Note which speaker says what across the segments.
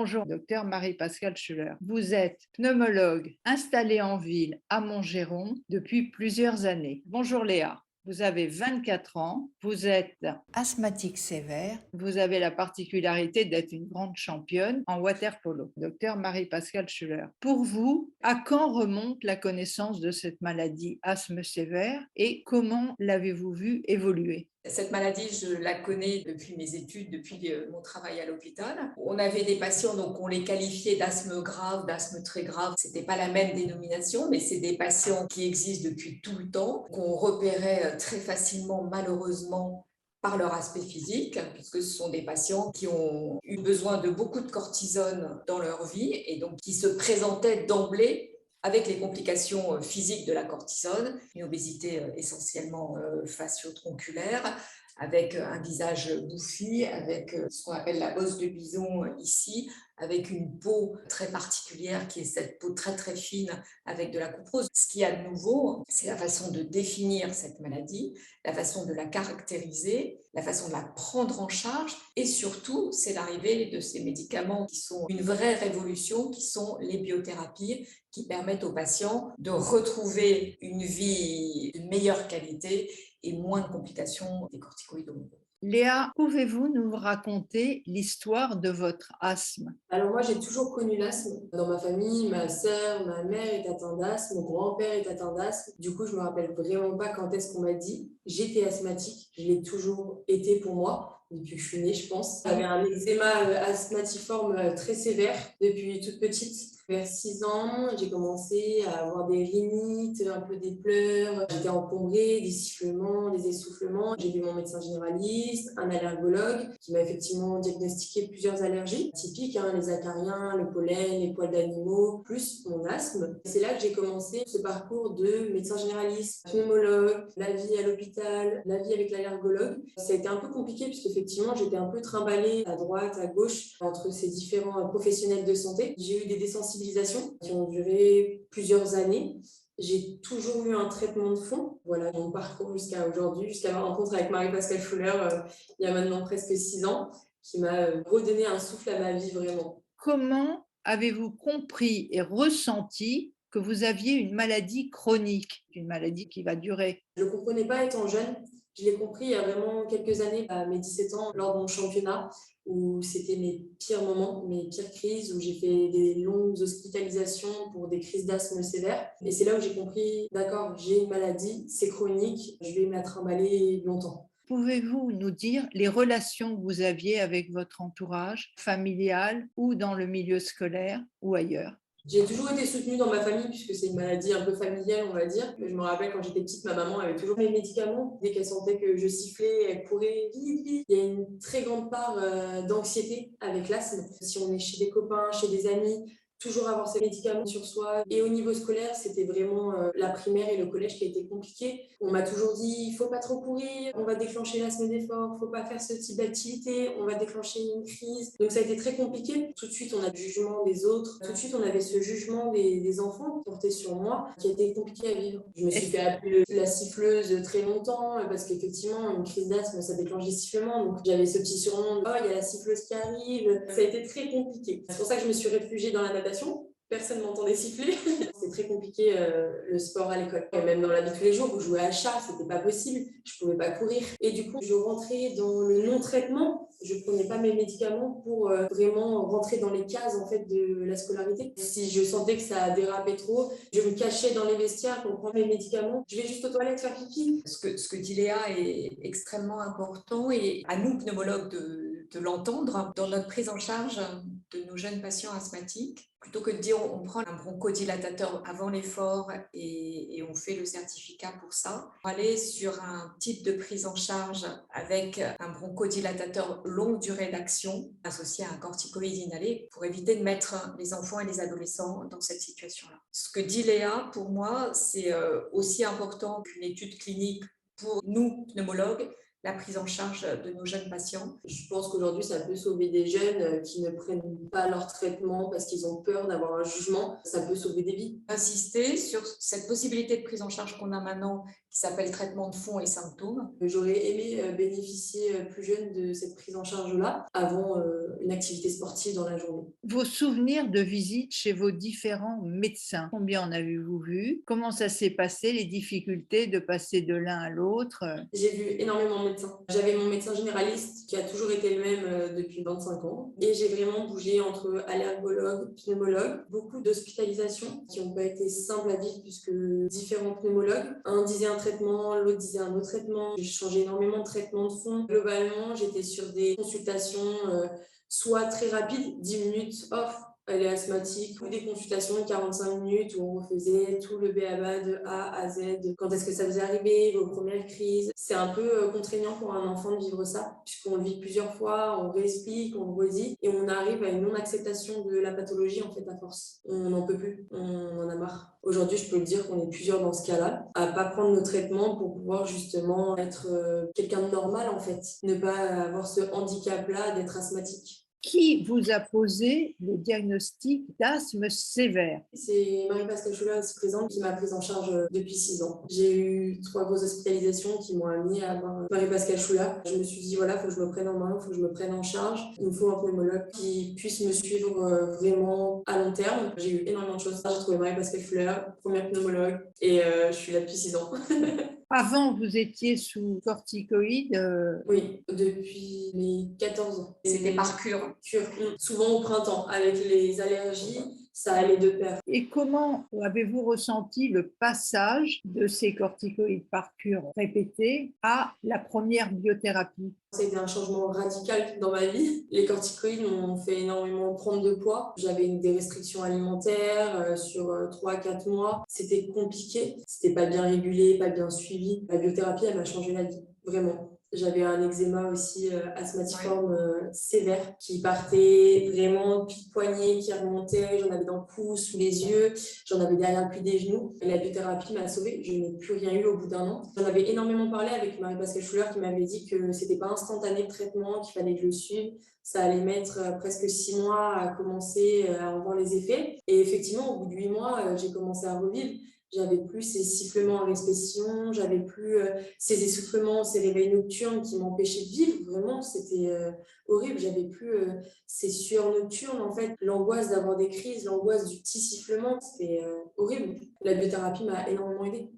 Speaker 1: Bonjour, docteur Marie-Pascale Schuller. Vous êtes pneumologue installée en ville à Montgeron depuis plusieurs années. Bonjour Léa. Vous avez 24 ans, vous êtes asthmatique sévère, vous avez la particularité d'être une grande championne en water-polo. Docteur Marie-Pascale Schuller, pour vous, à quand remonte la connaissance de cette maladie asthme sévère et comment l'avez-vous vu évoluer?
Speaker 2: Cette maladie, je la connais depuis mes études, depuis mon travail à l'hôpital. On avait des patients, donc on les qualifiait d'asthme grave, d'asthme très grave. C'était pas la même dénomination, mais c'est des patients qui existent depuis tout le temps, qu'on repérait très facilement, malheureusement, par leur aspect physique, puisque ce sont des patients qui ont eu besoin de beaucoup de cortisone dans leur vie et donc qui se présentaient d'emblée avec les complications physiques de la cortisone, une obésité essentiellement facio-tronculaire, avec un visage bouffi, avec ce qu'on appelle la bosse de bison ici, avec une peau très particulière qui est cette peau très très fine avec de la couperose. Ce qu'il y a de nouveau, c'est la façon de définir cette maladie, la façon de la caractériser, la façon de la prendre en charge et surtout, c'est l'arrivée de ces médicaments qui sont une vraie révolution, qui sont les biothérapies, qui permettent aux patients de retrouver une vie de meilleure qualité et moins de complications des corticoïdes.
Speaker 1: Léa, pouvez-vous nous raconter l'histoire de votre asthme?
Speaker 3: Alors moi, j'ai toujours connu l'asthme. Dans ma famille, ma sœur, ma mère est atteinte d'asthme, mon grand-père est atteint d'asthme. Du coup, je me rappelle vraiment pas quand est-ce qu'on m'a dit. J'étais asthmatique, je l'ai toujours été pour moi, depuis que je suis née, je pense. J'avais un eczéma asthmatiforme très sévère depuis toute petite. Vers 6 ans, j'ai commencé à avoir des rhinites, un peu des pleurs. J'étais encombrée, des sifflements, des essoufflements. J'ai vu mon médecin généraliste, un allergologue qui m'a effectivement diagnostiqué plusieurs allergies typiques, les acariens, le pollen, les poils d'animaux, plus mon asthme. C'est là que j'ai commencé ce parcours de médecin généraliste, pneumologue, la vie à l'hôpital, la vie avec l'allergologue. Ça a été un peu compliqué puisque effectivement j'étais un peu trimballée à droite, à gauche entre ces différents professionnels de santé. J'ai eu des désensibilisations qui ont duré plusieurs années. J'ai toujours eu un traitement de fond. Voilà mon parcours jusqu'à aujourd'hui, jusqu'à ma rencontre avec Marie-Pascale Schuller il y a maintenant presque 6 ans, qui m'a redonné un souffle à ma vie vraiment.
Speaker 1: Comment avez-vous compris et ressenti que vous aviez une maladie chronique, une maladie qui va durer?
Speaker 3: Je ne le comprenais pas étant jeune. Je l'ai compris il y a vraiment quelques années, à mes 17 ans, lors de mon championnat, où c'était mes pires moments, mes pires crises, où j'ai fait des longues hospitalisations pour des crises d'asthme sévères. Et c'est là où j'ai compris, d'accord, j'ai une maladie, c'est chronique, je vais me la trimballer longtemps.
Speaker 1: Pouvez-vous nous dire les relations que vous aviez avec votre entourage familial ou dans le milieu scolaire ou ailleurs?
Speaker 3: J'ai toujours été soutenue dans ma famille puisque c'est une maladie un peu familiale, on va dire. Je me rappelle quand j'étais petite, ma maman avait toujours mes médicaments. Dès qu'elle sentait que je sifflais, elle courait vite, vite. Il y a une très grande part d'anxiété avec l'asthme. Si on est chez des copains, chez des amis, toujours avoir ces médicaments sur soi. Et au niveau scolaire, c'était vraiment la primaire et le collège qui a été compliqué. On m'a toujours dit, il faut pas trop courir, on va déclencher l'asthme d'effort, faut pas faire ce type d'activité, on va déclencher une crise. Donc ça a été très compliqué. Tout de suite, on a le jugement des autres. Tout de suite, on avait ce jugement des enfants porté sur moi qui a été compliqué à vivre. Je me suis fait appeler la siffleuse très longtemps parce qu'effectivement, une crise d'asthme, ça déclenche des sifflements. Donc j'avais ce petit surnom, oh, il y a la siffleuse qui arrive. Ça a été très compliqué. C'est pour ça que je me suis réfugiée dans la natation. Personne ne m'entendait siffler. C'était très compliqué le sport à l'école. Et même dans la vie de tous les jours, vous jouez à chat, c'était pas possible. Je pouvais pas courir. Et du coup, je rentrais dans le non-traitement. Je prenais pas mes médicaments pour vraiment rentrer dans les cases en fait de la scolarité. Si je sentais que ça dérapait trop, je me cachais dans les vestiaires pour prendre mes médicaments. Je vais juste aux toilettes faire pipi.
Speaker 2: Ce que dit Léa est extrêmement important et à nous, pneumologues, de l'entendre dans notre prise en charge de nos jeunes patients asthmatiques. Plutôt que de dire on prend un bronchodilatateur avant l'effort et on fait le certificat pour ça, on va aller sur un type de prise en charge avec un bronchodilatateur longue durée d'action associé à un corticoïde inhalé pour éviter de mettre les enfants et les adolescents dans cette situation-là. Ce que dit Léa, pour moi, c'est aussi important qu'une étude clinique pour nous, pneumologues, la prise en charge de nos jeunes patients.
Speaker 3: Je pense qu'aujourd'hui, ça peut sauver des jeunes qui ne prennent pas leur traitement parce qu'ils ont peur d'avoir un jugement. Ça peut sauver des vies.
Speaker 2: Insister sur cette possibilité de prise en charge qu'on a maintenant, qui s'appelle traitement de fond et symptômes.
Speaker 3: J'aurais aimé bénéficier plus jeune de cette prise en charge-là avant une activité sportive dans la journée.
Speaker 1: Vos souvenirs de visite chez vos différents médecins, combien en avez-vous vu? Comment ça s'est passé, les difficultés de passer de l'un à l'autre?
Speaker 3: J'ai vu énormément de médecins. J'avais mon médecin généraliste qui a toujours été le même depuis 25 ans. Et j'ai vraiment bougé entre allergologue, pneumologue, beaucoup d'hospitalisations qui n'ont pas été simples à vivre puisque différents pneumologues, un disait un traitement, l'autre disait un autre traitement. J'ai changé énormément de traitements de fond. Globalement, j'étais sur des consultations soit très rapides, 10 minutes off, elle est asthmatique, ou des consultations de 45 minutes où on refaisait tout le b.a.-ba de A à Z. Quand est-ce que ça vous est arrivé, vos premières crises. C'est un peu contraignant pour un enfant de vivre ça, puisqu'on le vit plusieurs fois, on réexplique, on le redit, et on arrive à une non-acceptation de la pathologie en fait à force. On n'en peut plus, on en a marre. Aujourd'hui, je peux le dire qu'on est plusieurs dans ce cas-là, à pas prendre nos traitements pour pouvoir justement être quelqu'un de normal en fait, ne pas avoir ce handicap-là d'être asthmatique.
Speaker 1: Qui vous a posé le diagnostic d'asthme sévère?
Speaker 3: C'est Marie-Pascale Schuller, ici présente, qui m'a prise en charge depuis 6 ans. J'ai eu 3 grosses hospitalisations qui m'ont amenée à avoir Marie-Pascale Schuller. Je me suis dit, voilà, il faut que je me prenne en main, il faut que je me prenne en charge. Il me faut un pneumologue qui puisse me suivre vraiment à long terme. J'ai eu énormément de choses. J'ai trouvé Marie-Pascale Schuller, première pneumologue, et je suis là depuis 6 ans.
Speaker 1: Avant, vous étiez sous corticoïdes.
Speaker 3: Oui, depuis mes 14 ans.
Speaker 2: C'était par cure.
Speaker 3: Souvent au printemps, avec les allergies, ça allait de pair.
Speaker 1: Et comment avez-vous ressenti le passage de ces corticoïdes par cure répétée à la première biothérapie?
Speaker 3: C'était un changement radical dans ma vie. Les corticoïdes m'ont fait énormément prendre de poids. J'avais des restrictions alimentaires sur 3-4 mois. C'était compliqué. C'était pas bien régulé, pas bien suivi. La biothérapie, elle m'a changé la vie, vraiment. J'avais un eczéma aussi asthmatiforme sévère qui partait vraiment depuis le poignet, qui remontait. J'en avais dans le cou, sous les yeux, j'en avais derrière le pli des genoux. Et la biothérapie m'a sauvée. Je n'ai plus rien eu au bout d'un an. J'en avais énormément parlé avec Marie-Pascale Schuller qui m'avait dit que c'était pas instantané le traitement, qu'il fallait que je le suive. Ça allait mettre presque 6 mois à commencer à en voir les effets. Et effectivement, au bout de 8 mois, j'ai commencé à revivre. J'avais plus ces sifflements en respiration, j'avais plus ces essoufflements, ces réveils nocturnes qui m'empêchaient de vivre. Vraiment, c'était horrible. J'avais plus ces sueurs nocturnes, en fait, l'angoisse d'avoir des crises, l'angoisse du petit sifflement. C'était horrible. La biothérapie m'a énormément aidée.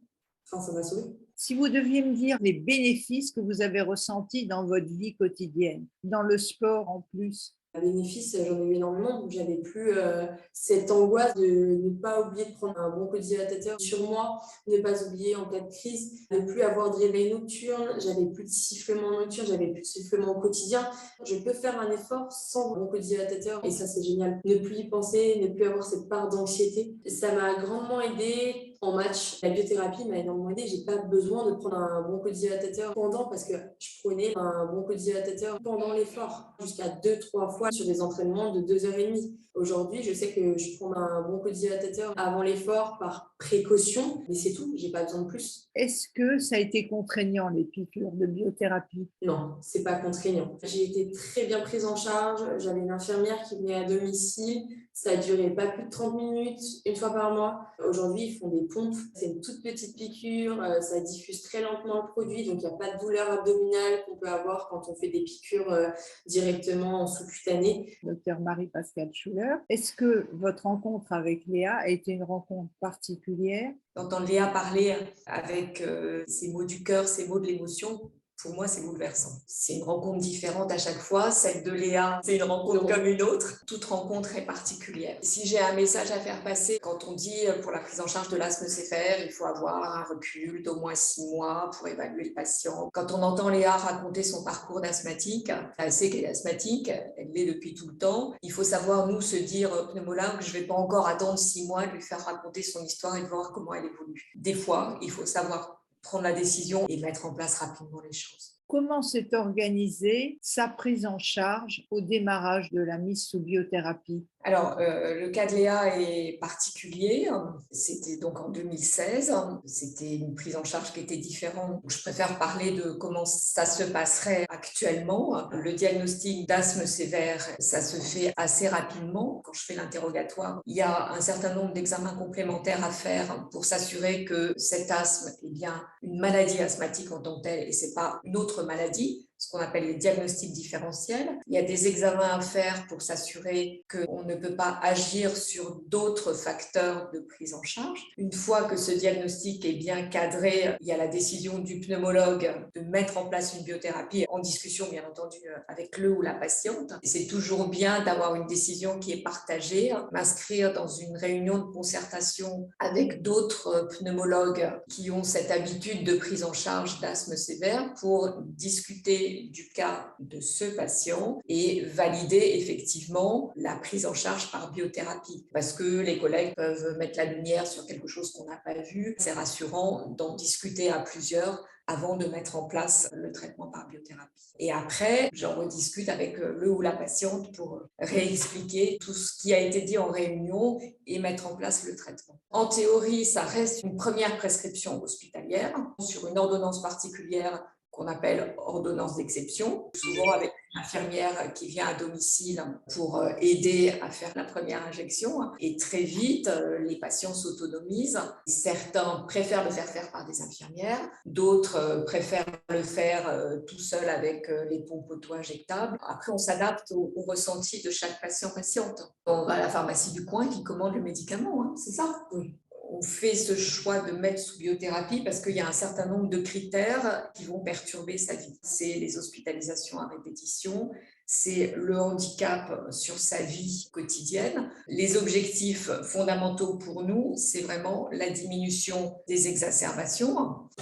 Speaker 3: Enfin, ça m'a sauvée.
Speaker 1: Si vous deviez me dire les bénéfices que vous avez ressentis dans votre vie quotidienne, dans le sport en plus.
Speaker 3: Bénéfice, j'en ai eu énormément, donc j'avais plus cette angoisse de ne pas oublier de prendre un bronchodilatateur sur moi, ne pas oublier en cas de crise, ne plus avoir de réveil nocturne, j'avais plus de sifflement nocturne, j'avais plus de sifflement au quotidien. Je peux faire un effort sans bronchodilatateur et ça c'est génial. Ne plus y penser, ne plus avoir cette part d'anxiété. Ça m'a grandement aidée. En match, la biothérapie m'a énormément aidée. J'ai pas besoin de prendre un bronchodilatateur pendant parce que je prenais un bronchodilatateur pendant l'effort jusqu'à 2-3 fois sur des entraînements de 2h30. Aujourd'hui, je sais que je prends un bronchodilatateur avant l'effort par précaution, mais c'est tout, j'ai pas besoin de plus.
Speaker 1: Est-ce que ça a été contraignant, les piqûres de biothérapie?
Speaker 3: Non, c'est pas contraignant. J'ai été très bien prise en charge. J'avais une infirmière qui venait à domicile. Ça a duré pas plus de 30 minutes, une fois par mois. Aujourd'hui, ils font des pompes. C'est une toute petite piqûre. Ça diffuse très lentement le produit. Donc, il n'y a pas de douleur abdominale qu'on peut avoir quand on fait des piqûres directement en sous-cutané.
Speaker 1: Docteur Marie-Pascale Schuller, est-ce que votre rencontre avec Léa a été une rencontre particulière?
Speaker 2: D'entendre Léa parler avec ses mots du cœur, ses mots de l'émotion, pour moi, c'est bouleversant. C'est une rencontre différente à chaque fois. Celle de Léa, c'est une rencontre comme une autre. Toute rencontre est particulière. Si j'ai un message à faire passer, quand on dit pour la prise en charge de l'asthme sévère, il faut avoir un recul d'au moins 6 mois pour évaluer le patient. Quand on entend Léa raconter son parcours d'asthmatique, elle sait qu'elle est asthmatique, elle l'est depuis tout le temps. Il faut savoir, nous, se dire, pneumologue, je ne vais pas encore attendre 6 mois de lui faire raconter son histoire et de voir comment elle évolue. Des fois, il faut savoir prendre la décision et mettre en place rapidement les choses.
Speaker 1: Comment s'est organisée sa prise en charge au démarrage de la mise sous biothérapie?
Speaker 2: Alors, le cas de Léa est particulier. C'était donc en 2016. C'était une prise en charge qui était différente. Je préfère parler de comment ça se passerait actuellement. Le diagnostic d'asthme sévère, ça se fait assez rapidement. Quand je fais l'interrogatoire, il y a un certain nombre d'examens complémentaires à faire pour s'assurer que cet asthme est bien une maladie asthmatique en tant que telle et ce n'est pas une autre maladie, ce qu'on appelle les diagnostics différentiels. Il y a des examens à faire pour s'assurer qu'on ne peut pas agir sur d'autres facteurs de prise en charge. Une fois que ce diagnostic est bien cadré, il y a la décision du pneumologue de mettre en place une biothérapie en discussion, bien entendu, avec le ou la patiente. Et c'est toujours bien d'avoir une décision qui est partagée, m'inscrire dans une réunion de concertation avec d'autres pneumologues qui ont cette habitude de prise en charge d'asthme sévère pour discuter du cas de ce patient et valider effectivement la prise en charge par biothérapie. Parce que les collègues peuvent mettre la lumière sur quelque chose qu'on n'a pas vu. C'est rassurant d'en discuter à plusieurs avant de mettre en place le traitement par biothérapie. Et après, j'en rediscute avec le ou la patiente pour réexpliquer tout ce qui a été dit en réunion et mettre en place le traitement. En théorie, ça reste une première prescription hospitalière sur une ordonnance particulière qu'on appelle ordonnance d'exception, souvent avec une infirmière qui vient à domicile pour aider à faire la première injection. Et très vite, les patients s'autonomisent. Certains préfèrent le faire par des infirmières, d'autres préfèrent le faire tout seul avec les pompes auto-injectables. Après, on s'adapte au ressenti de chaque patient-patiente. On va à la pharmacie du coin qui commande le médicament, c'est ça? Oui. On fait ce choix de mettre sous biothérapie parce qu'il y a un certain nombre de critères qui vont perturber sa vie. C'est les hospitalisations à répétition, c'est le handicap sur sa vie quotidienne. Les objectifs fondamentaux pour nous, c'est vraiment la diminution des exacerbations,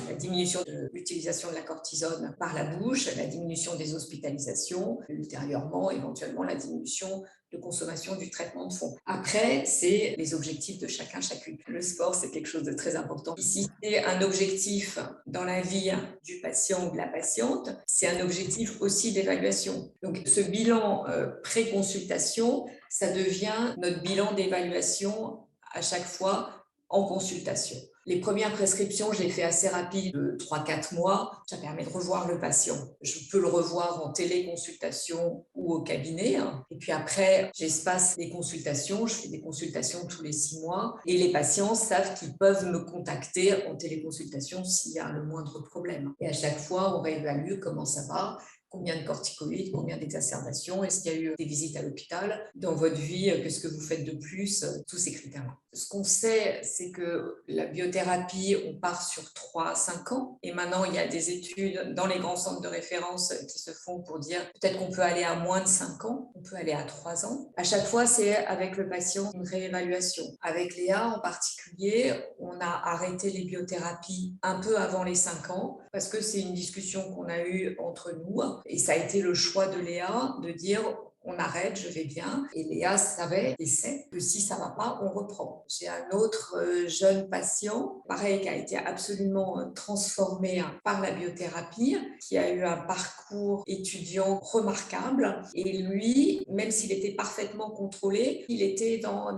Speaker 2: la diminution de l'utilisation de la cortisone par la bouche, la diminution des hospitalisations, ultérieurement, éventuellement, la diminution de consommation du traitement de fond. Après, c'est les objectifs de chacun, chacune. Le sport, c'est quelque chose de très important. Si c'est un objectif dans la vie du patient ou de la patiente, c'est un objectif aussi d'évaluation. Donc, ce bilan pré-consultation, ça devient notre bilan d'évaluation à chaque fois en consultation. Les premières prescriptions, je les fais assez rapides, de 3-4 mois. Ça permet de revoir le patient. Je peux le revoir en téléconsultation ou au cabinet. Et puis après, j'espace les consultations. Je fais des consultations tous les 6 mois. Et les patients savent qu'ils peuvent me contacter en téléconsultation s'il y a le moindre problème. Et à chaque fois, on réévalue comment ça va. Combien de corticoïdes, combien d'exacerbations, est-ce qu'il y a eu des visites à l'hôpital dans votre vie, qu'est-ce que vous faites de plus, tous ces critères-là. Ce qu'on sait, c'est que la biothérapie, on part sur 3 à 5 ans. Et maintenant, il y a des études dans les grands centres de référence qui se font pour dire peut-être qu'on peut aller à moins de 5 ans, on peut aller à 3 ans. À chaque fois, c'est avec le patient une réévaluation. Avec Léa en particulier, on a arrêté les biothérapies un peu avant les 5 ans parce que c'est une discussion qu'on a eue entre nous. Et ça a été le choix de Léa de dire on arrête, je vais bien. Et Léa savait et sait que si ça ne va pas, on reprend. J'ai un autre jeune patient, pareil, qui a été absolument transformé par la biothérapie, qui a eu un parcours étudiant remarquable. Et lui, même s'il était parfaitement contrôlé, il était dans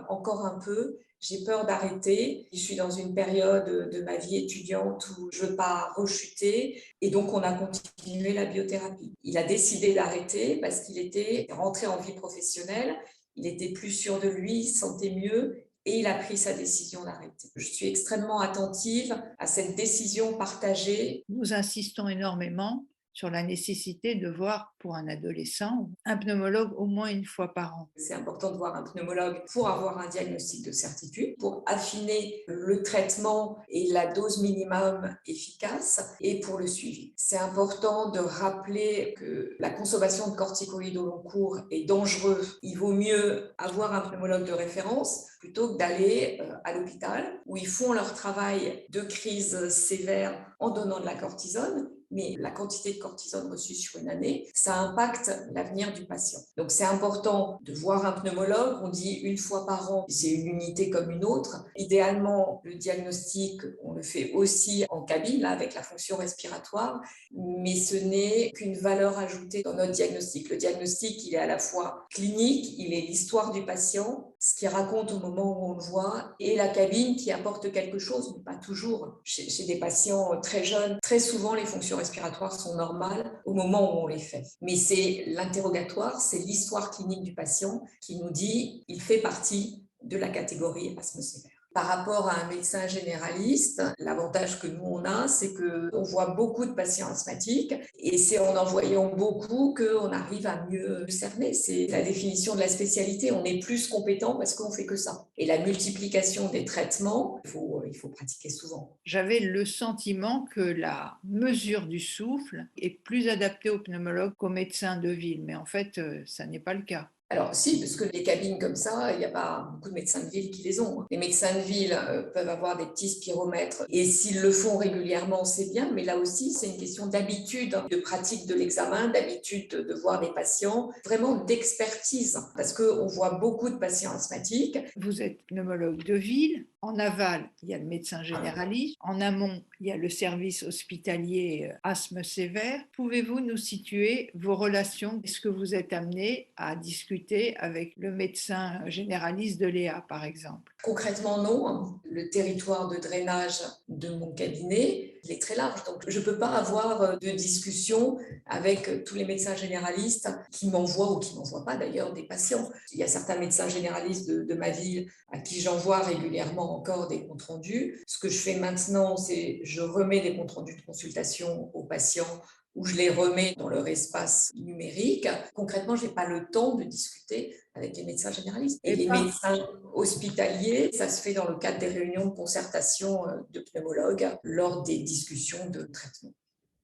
Speaker 2: encore un peu. J'ai peur d'arrêter. Je suis dans une période de ma vie étudiante où je ne veux pas rechuter. Et donc, on a continué la biothérapie. Il a décidé d'arrêter parce qu'il était rentré en vie professionnelle. Il était plus sûr de lui, il se sentait mieux. Et il a pris sa décision d'arrêter. Je suis extrêmement attentive à cette décision partagée.
Speaker 1: Nous insistons énormément sur la nécessité de voir pour un adolescent un pneumologue au moins une fois par an.
Speaker 2: C'est important de voir un pneumologue pour avoir un diagnostic de certitude, pour affiner le traitement et la dose minimum efficace et pour le suivi. C'est important de rappeler que la consommation de corticoïdes au long cours est dangereuse. Il vaut mieux avoir un pneumologue de référence plutôt que d'aller à l'hôpital où ils font leur travail de crise sévère en donnant de la cortisone, mais la quantité de cortisone reçue sur une année, ça impacte l'avenir du patient. Donc c'est important de voir un pneumologue, on dit une fois par an, c'est une unité comme une autre. Idéalement, le diagnostic, on le fait aussi en cabine, là, avec la fonction respiratoire, mais ce n'est qu'une valeur ajoutée dans notre diagnostic. Le diagnostic, il est à la fois clinique, il est l'histoire du patient, ce qu'il raconte au moment où on le voit, et la cabine qui apporte quelque chose, mais pas toujours. Chez des patients très jeunes, très souvent, les fonctions respiratoires sont normales au moment où on les fait. Mais c'est l'interrogatoire, c'est l'histoire clinique du patient qui nous dit il fait partie de la catégorie asthme sévère. Par rapport à un médecin généraliste, l'avantage que nous on a, c'est qu'on voit beaucoup de patients asthmatiques et c'est en voyant beaucoup qu'on arrive à mieux cerner. C'est la définition de la spécialité. On est plus compétent parce qu'on fait que ça. Et la multiplication des traitements, il faut pratiquer souvent.
Speaker 1: J'avais le sentiment que la mesure du souffle est plus adaptée aux pneumologues qu'aux médecins de ville, mais en fait, ça n'est pas le cas.
Speaker 2: Alors si, parce que les cabines comme ça, il n'y a pas beaucoup de médecins de ville qui les ont. Les médecins de ville peuvent avoir des petits spiromètres et s'ils le font régulièrement, c'est bien, mais là aussi, c'est une question d'habitude, de pratique de l'examen, d'habitude de voir les patients, vraiment d'expertise, parce qu'on voit beaucoup de patients asthmatiques.
Speaker 1: Vous êtes pneumologue de ville. En aval, il y a le médecin généraliste. En amont, il y a le service hospitalier asthme sévère. Pouvez-vous nous situer vos relations? Est-ce que vous êtes amené à discuter avec le médecin généraliste de Léa, par exemple?
Speaker 2: Concrètement, non. Le territoire de drainage de mon cabinet, il est très large. Donc, je ne peux pas avoir de discussion avec tous les médecins généralistes qui m'envoient ou qui ne m'envoient pas d'ailleurs des patients. Il y a certains médecins généralistes de ma ville à qui j'envoie régulièrement encore des comptes rendus. Ce que je fais maintenant, c'est je remets des comptes rendus de consultation aux patients où je les remets dans leur espace numérique. Concrètement, je n'ai pas le temps de discuter avec les médecins généralistes. Et les médecins hospitaliers, ça se fait dans le cadre des réunions de concertation de pneumologues lors des discussions de traitement.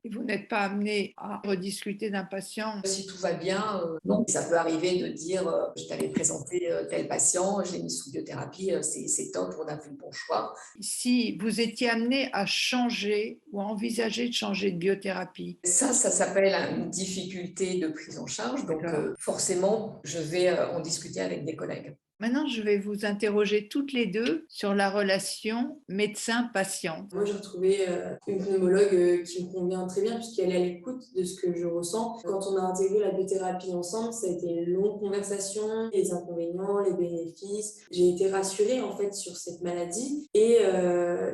Speaker 1: Et vous n'êtes pas amené à rediscuter d'un patient?
Speaker 2: Si tout va bien, non. Ça peut arriver de dire je t'avais présenté tel patient, je l'ai mis sous biothérapie, c'est top, on a fait le bon choix.
Speaker 1: Si vous étiez amené à changer ou à envisager de changer de biothérapie?
Speaker 2: Ça s'appelle une difficulté de prise en charge. Donc forcément, je vais en discuter avec des collègues.
Speaker 1: Maintenant, je vais vous interroger toutes les deux sur la relation médecin-patient.
Speaker 3: Moi, j'ai retrouvé une pneumologue qui me convient très bien puisqu'elle est à l'écoute de ce que je ressens. Quand on a intégré la biothérapie ensemble, ça a été une longue conversation, les inconvénients, les bénéfices. J'ai été rassurée en fait sur cette maladie et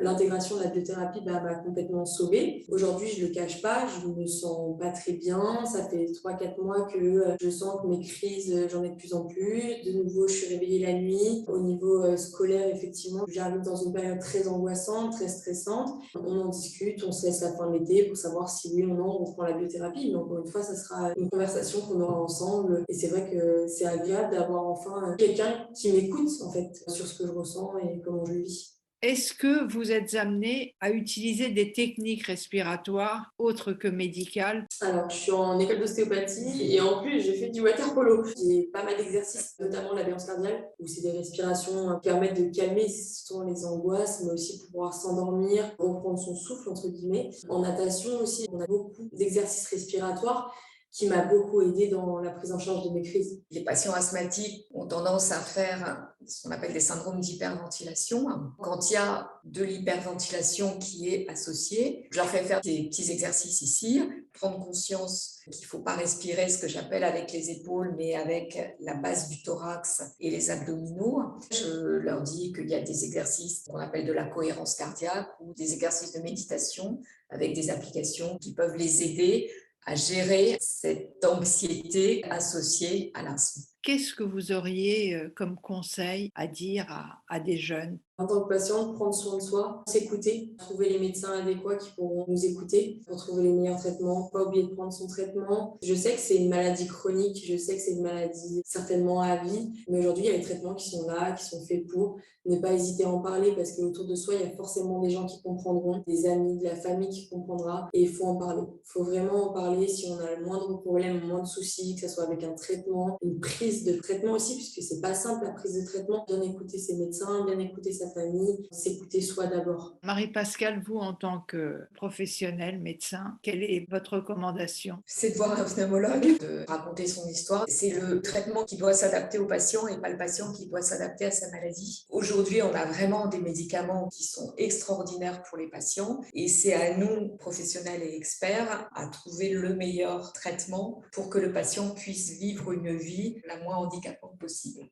Speaker 3: l'intégration de la biothérapie m'a complètement sauvée. Aujourd'hui, je ne le cache pas, je ne me sens pas très bien. Ça fait 3-4 mois que je sens que mes crises, j'en ai de plus en plus. De nouveau, je suis réveillée la nuit. Au niveau scolaire, effectivement, j'arrive dans une période très angoissante, très stressante. On en discute, on se laisse la fin de l'été pour savoir si oui ou non on prend la biothérapie. Mais encore une fois, ça sera une conversation qu'on aura ensemble. Et c'est vrai que c'est agréable d'avoir enfin quelqu'un qui m'écoute en fait sur ce que je ressens et comment je le vis.
Speaker 1: Est-ce que vous êtes amené à utiliser des techniques respiratoires autres que médicales?
Speaker 3: Alors, je suis en école d'ostéopathie et en plus, j'ai fait du water polo. J'ai pas mal d'exercices, notamment la balance cardiaque, où c'est des respirations qui permettent de calmer souvent les angoisses, mais aussi pour pouvoir s'endormir, reprendre son souffle, entre guillemets. En natation aussi, on a beaucoup d'exercices respiratoires qui m'a beaucoup aidée dans la prise en charge de mes crises.
Speaker 2: Les patients asthmatiques ont tendance à faire ce qu'on appelle des syndromes d'hyperventilation. Quand il y a de l'hyperventilation qui est associée, je leur fais faire des petits exercices ici, prendre conscience qu'il ne faut pas respirer ce que j'appelle avec les épaules, mais avec la base du thorax et les abdominaux. Je leur dis qu'il y a des exercices qu'on appelle de la cohérence cardiaque ou des exercices de méditation avec des applications qui peuvent les aider à gérer cette anxiété associée à l'asthme.
Speaker 1: Qu'est-ce que vous auriez comme conseil à dire à des jeunes?
Speaker 3: En tant que patiente, prendre soin de soi, s'écouter, trouver les médecins adéquats qui pourront nous écouter pour trouver les meilleurs traitements, pas oublier de prendre son traitement. Je sais que c'est une maladie chronique, je sais que c'est une maladie certainement à vie, mais aujourd'hui, il y a les traitements qui sont là, qui sont faits pour. Ne pas hésiter à en parler parce qu'autour de soi, il y a forcément des gens qui comprendront, des amis, de la famille qui comprendra et il faut en parler. Il faut vraiment en parler si on a le moindre problème, le moindre souci, que ce soit avec un traitement, une prise prise de traitement aussi, puisque c'est pas simple la prise de traitement. Bien écouter ses médecins, bien écouter sa famille, s'écouter soi d'abord.
Speaker 1: Marie-Pascale, vous, en tant que professionnel, médecin, quelle est votre recommandation?
Speaker 2: C'est de voir un pneumologue, de raconter son histoire. C'est le traitement qui doit s'adapter au patient et pas le patient qui doit s'adapter à sa maladie. Aujourd'hui, on a vraiment des médicaments qui sont extraordinaires pour les patients et c'est à nous, professionnels et experts, à trouver le meilleur traitement pour que le patient puisse vivre une vie la moins handicapante possible.